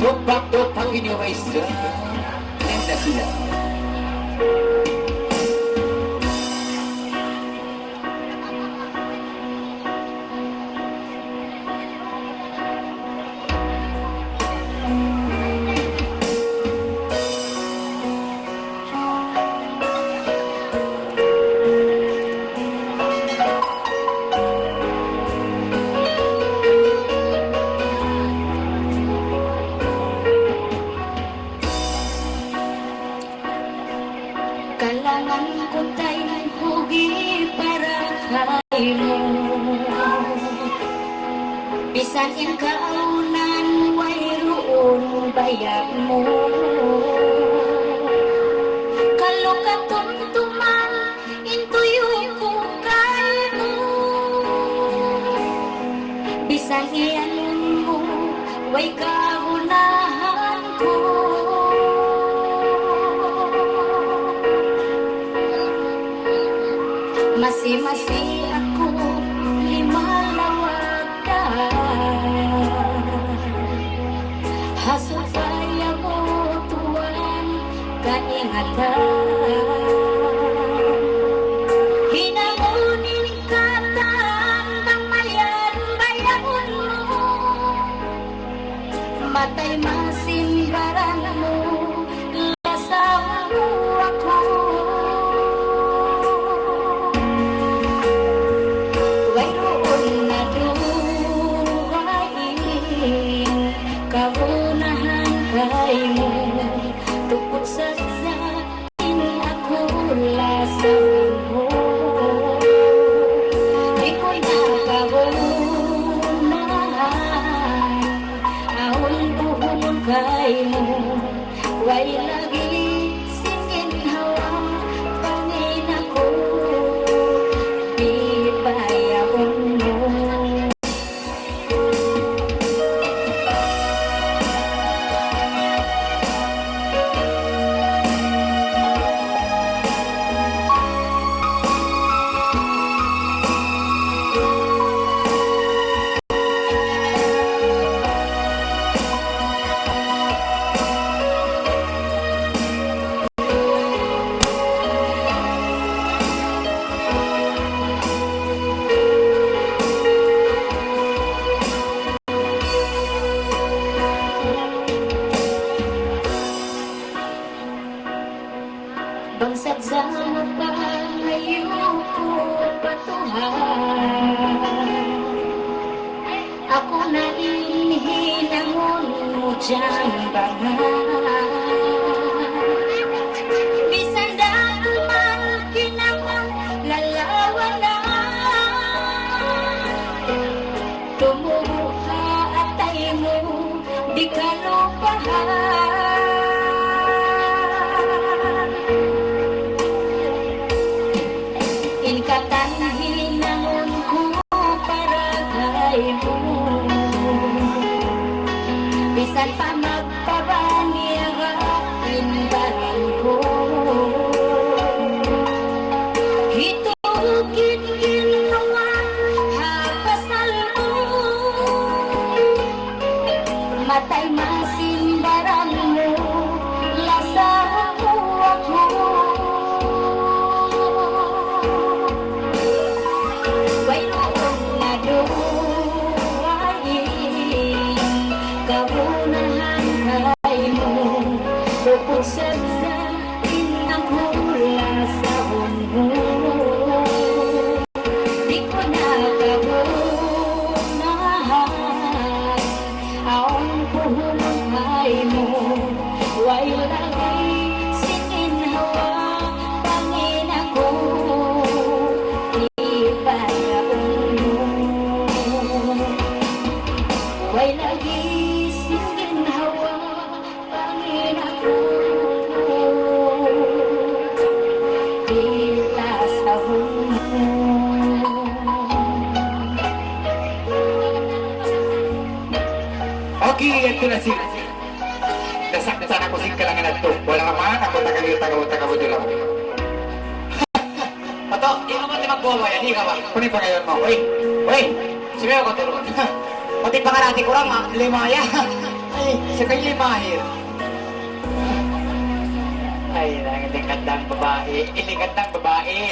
Tupak-tupak inyo may sa Nenda sila. Kailangan ko tayong hugi para kay mo. Bisan in kaunan, wayroon bayak mo. Kalukatumtuman, intuyo ko kay mo. Bisan iyanin mo, way kaunahan ko. Masi-masi ako, limalawag ka. Hasol kaya mo tuwan, kaingatan. Hinangunin ka ng mayan-bayan mo. Matay masimbaran mo, lasaw mo ako. Kaunahan kay mo, tupod sa sakin ako lasaw mo. Di ko na kaunahan, ahon buhon kay mo. Way lagi singin hawa, pangin ako, di bayabon mo. Bangsat sa pangayo ko patuhan, ako na inhinangon mo dyan bangan. Bisan dako man kinamang lalawanan, tumuha atay mo, di ka lupahan. Katanhinangon ko para kay mo. Bisan pa magpabaniyain baran ko. Hitugin ginawa hapasal mo. Matay masimbaran mo, lasaw mo ako. Kaunahan kay mo, tupod sa sakin ako lasahon mo. Di ko na kaunahan, aon buhon kay mo. Way lagi singin hawa, pangin ako, di bayabon mo. Way lagi singin hawa, pangin ako, di lasahon mo. Okay, ito na si nasaktan ako sing kalangan na ito. Wala ka man, ako taga-taga-taga-taga lang. Pato, di mo mati magbuwa yan, di ka ba? Kunin pa ngayon mo. Uy, sumiyo ko tulungan. Pati pa nga natin kurang, limaya. babae, sa kayo'y mahir. Ay, ang ilikandang babae, ilikandang babae.